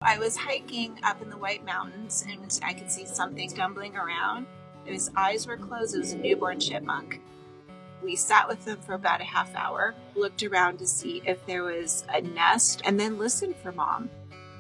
I was hiking up in the White Mountains and I could see something stumbling around. His eyes were closed. It was a newborn chipmunk. We sat with him for about a half hour, looked around to see if there was a nest, and then listened for mom.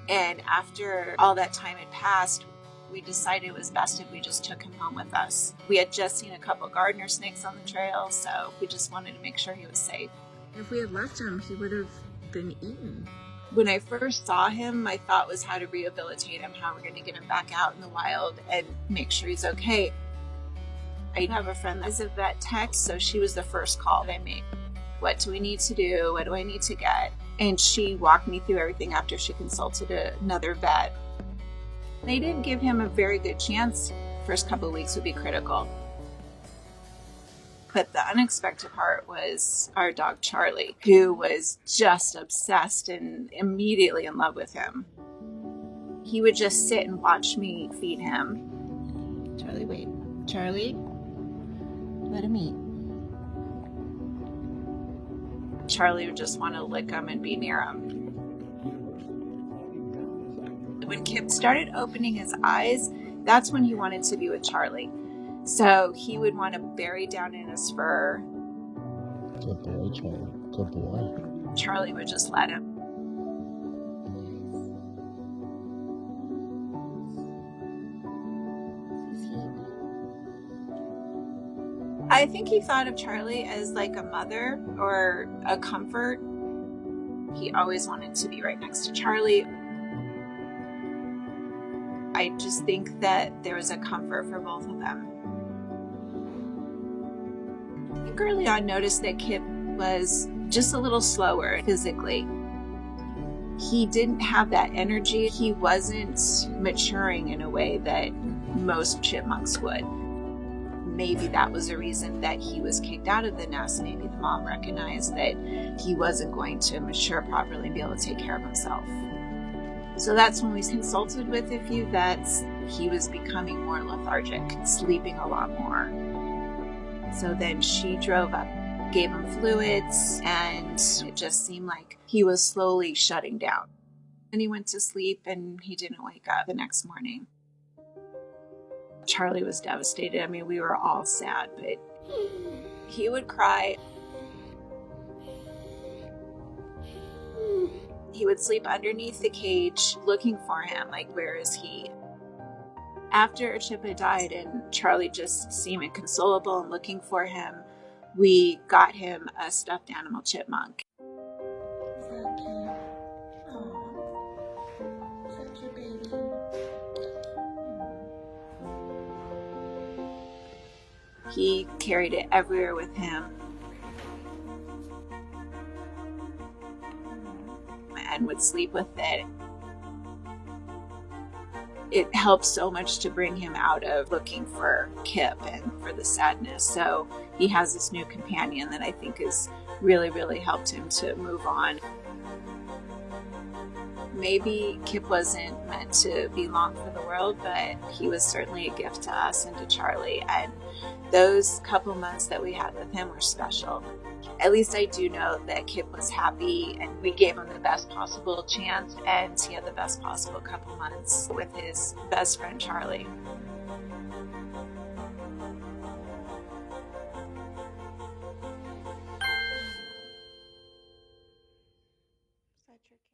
And after all that time had passed, we decided it was best if we just took him home with us. We had just seen a couple gardener snakes on the trail, so we just wanted to make sure he was safe. If we had left him, he would have been eaten. When I first saw him, my thought was how to rehabilitate him, how we're going to get him back out in the wild and make sure he's okay. I have a friend that's a vet tech, so she was the first call I made. What do we need to do? What do I need to get? And she walked me through everything after she consulted another vet. They didn't give him a very good chance. First couple of weeks would be critical. But the unexpected part was our dog Charlie, who was just obsessed and immediately in love with him. He would just sit and watch me feed him. Charlie, wait. Charlie? Let him eat. Charlie would just want to lick him and be near him. When Kip started opening his eyes, that's when he wanted to be with Charlie. So he would want to bury down in his fur. Good boy, Charlie. Good boy. Charlie would just let him. I think he thought of Charlie as like a mother or a comfort. He always wanted to be right next to Charlie. I just think that there was a comfort for both of them. I think early on noticed that Kip was just a little slower physically. He didn't have that energy. He wasn't maturing in a way that most chipmunks would. Maybe that was a reason that he was kicked out of the nest. Maybe the mom recognized that he wasn't going to mature properly and be able to take care of himself. So that's when we consulted with a few vets. He was becoming more lethargic, sleeping a lot more. So then she drove up, gave him fluids, and it just seemed like he was slowly shutting down. And he went to sleep and he didn't wake up the next morning. Charlie was devastated. I mean, we were all sad, but he would cry. He would sleep underneath the cage looking for him, like, where is he? After Chip had died and Charlie just seemed inconsolable and looking for him, we got him a stuffed animal chipmunk. Such a baby. He carried it everywhere with him and would sleep with it. It helped so much to bring him out of looking for Kip and for the sadness. So he has this new companion that I think has really, really helped him to move on. Maybe Kip wasn't meant to be long for the world, but he was certainly a gift to us and to Charlie. And those couple months that we had with him were special. At least I do know that Kip was happy and we gave him the best possible chance, and he had the best possible couple months with his best friend Charlie.